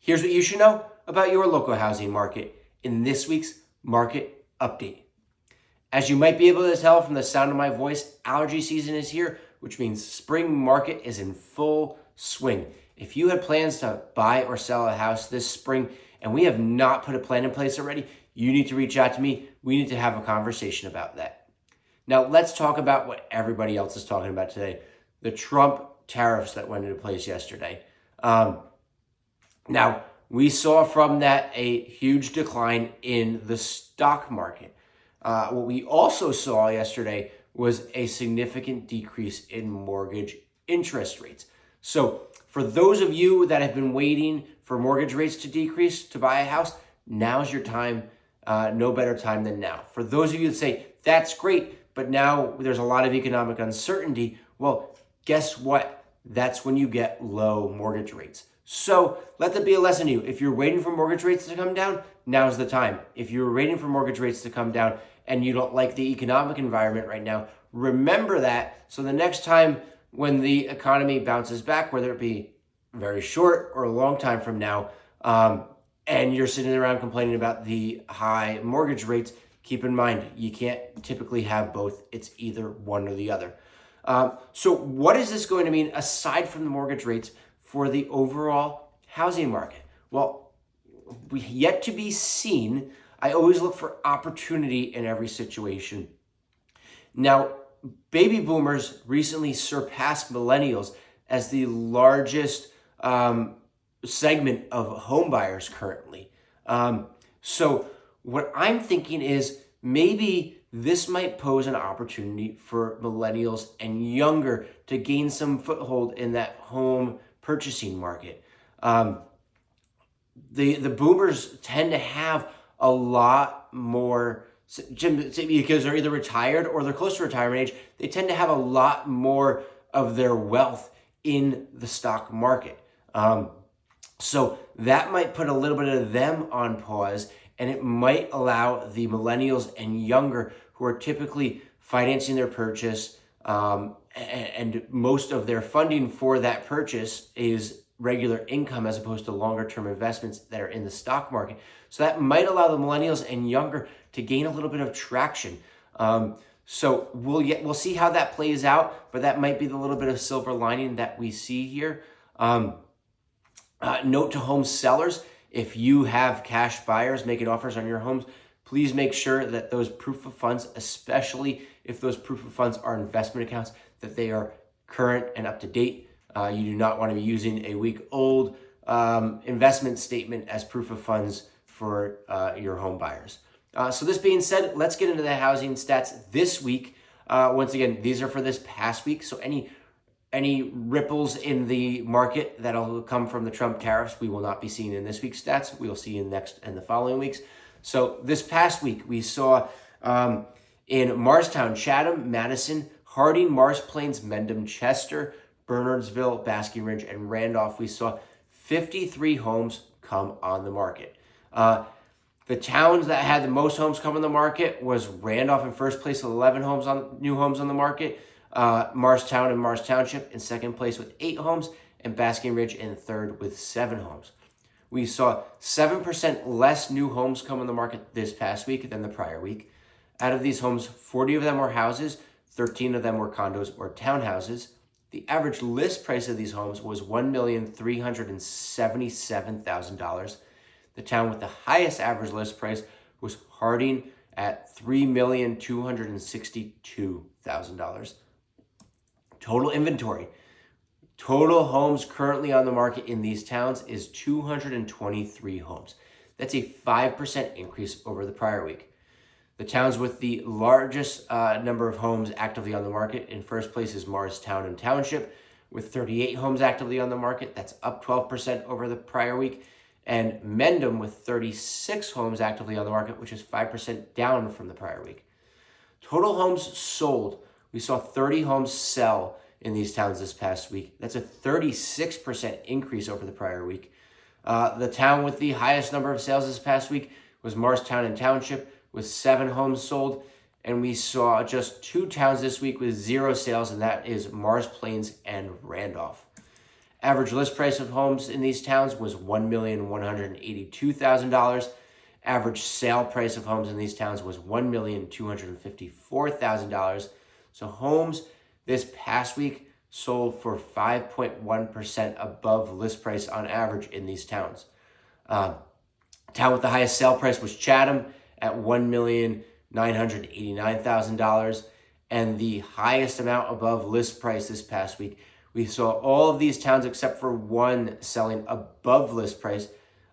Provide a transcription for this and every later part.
Here's what you should know about your local housing market in this week's Market Update. As you might be able to tell from the sound of my voice, allergy season is here, which means spring market is in full swing. If you had plans to buy or sell a house this spring and we have not put a plan in place already, you need to reach out to me. We need to have a conversation about that. Now, let's talk about what everybody else is talking about today, the Trump tariffs that went into place yesterday. Now, we saw from that a huge decline in the stock market. What we also saw yesterday was a significant decrease in mortgage interest rates. So for those of you that have been waiting for mortgage rates to decrease to buy a house, now's your time. No better time than now. For those of you that say, that's great, but now there's a lot of economic uncertainty, well, guess what? That's when you get low mortgage rates. So let that be a lesson to you. If you're waiting for mortgage rates to come down, now's the time. If you're waiting for mortgage rates to come down and you don't like the economic environment right now, remember that. So the next time when the economy bounces back, whether it be very short or a long time from now, and you're sitting around complaining about the high mortgage rates, keep in mind, you can't typically have both. It's either one or the other. So what is this going to mean aside from the mortgage rates for the overall housing market? Well, yet to be seen. I always look for opportunity in every situation. Now, baby boomers recently surpassed millennials as the largest segment of home buyers currently. So what I'm thinking is maybe this might pose an opportunity for millennials and younger to gain some foothold in that home purchasing market. The boomers tend to have a lot more, because they're either retired or they're close to retirement age, they tend to have a lot more of their wealth in the stock market. So that might put a little bit of them on pause, and it might allow the millennials and younger who are typically financing their purchase, and most of their funding for that purchase is regular income as opposed to longer term investments that are in the stock market. So that might allow the millennials and younger to gain a little bit of traction. So we'll see how that plays out, but that might be the little bit of silver lining that we see here. Note to home sellers, if you have cash buyers making offers on your homes, please make sure that those proof of funds, especially if those proof of funds are investment accounts, that they are current and up to date. You do not want to be using a week-old investment statement as proof of funds for your home buyers. So this being said, let's get into the housing stats this week. Once again, these are for this past week. So any ripples in the market that'll come from the Trump tariffs, we will not be seeing in this week's stats. We will see in next and the following weeks. So this past week, we saw in Morristown, Chatham, Madison, Harding, Mars Plains, Mendham, Chester, Bernardsville, Basking Ridge, and Randolph, we saw 53 homes come on the market. The towns that had the most homes come on the market was Randolph in first place with 11 new homes on the market, Morristown and Mars Township in second place with 8 homes, and Basking Ridge in third with 7 homes. We saw 7% less new homes come on the market this past week than the prior week. Out of these homes, 40 of them were houses, 13 of them were condos or townhouses. The average list price of these homes was $1,377,000. The town with the highest average list price was Harding at $3,262,000. Total inventory. Total homes currently on the market in these towns is 223 homes. That's a 5% increase over the prior week. The towns with the largest number of homes actively on the market, in first place is Morristown and Township with 38 homes actively on the market. That's up 12% over the prior week. And Mendham with 36 homes actively on the market, which is 5% down from the prior week. Total homes sold. We saw 30 homes sell in these towns this past week. That's a 36% increase over the prior week. The town with the highest number of sales this past week was Morristown and Township with 7 homes sold. And we saw just 2 towns this week with 0 sales, and that is Mars Plains and Randolph. Average list price of homes in these towns was $1,182,000. Average sale price of homes in these towns was $1,254,000. So homes this past week sold for 5.1% above list price on average in these towns. Town with the highest sale price was Chatham at $1,989,000. And the highest amount above list price this past week, we saw all of these towns except for one selling above list price.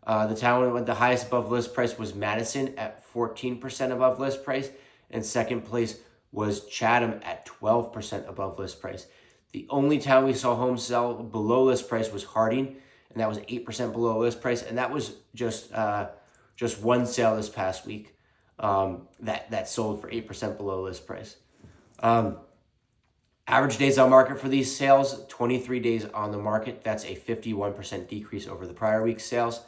The town with the highest above list price was Madison at 14% above list price. And second place was Chatham at 12% above list price. The only town we saw homes sell below list price was Harding, and that was 8% below list price. And that was just one sale this past week that sold for 8% below list price. Average days on market for these sales, 23 days on the market. That's a 51% decrease over the prior week's sales.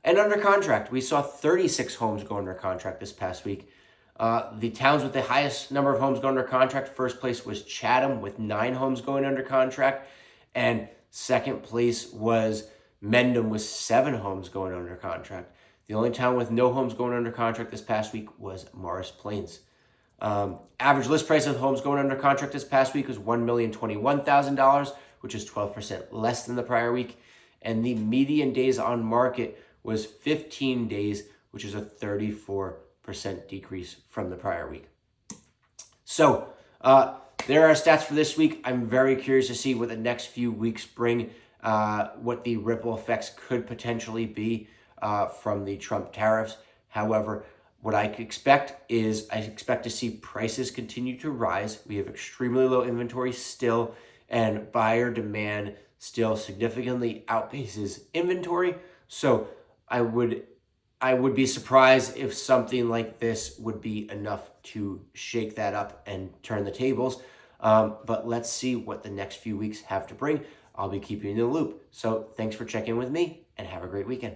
And under contract, we saw 36 homes go under contract this past week. The towns with the highest number of homes going under contract, first place was Chatham with 9 homes going under contract. And second place was Mendham with 7 homes going under contract. The only town with no homes going under contract this past week was Morris Plains. Average list price of homes going under contract this past week was $1,021,000, which is 12% less than the prior week. And the median days on market was 15 days, which is a 34% decrease from the prior week. So there are stats for this week. I'm very curious to see what the next few weeks bring, what the ripple effects could potentially be from the Trump tariffs. However, what I expect to see prices continue to rise. We have extremely low inventory still, and buyer demand still significantly outpaces inventory. So I would be surprised if something like this would be enough to shake that up and turn the tables. But let's see what the next few weeks have to bring. I'll be keeping you in the loop. So thanks for checking with me, and have a great weekend.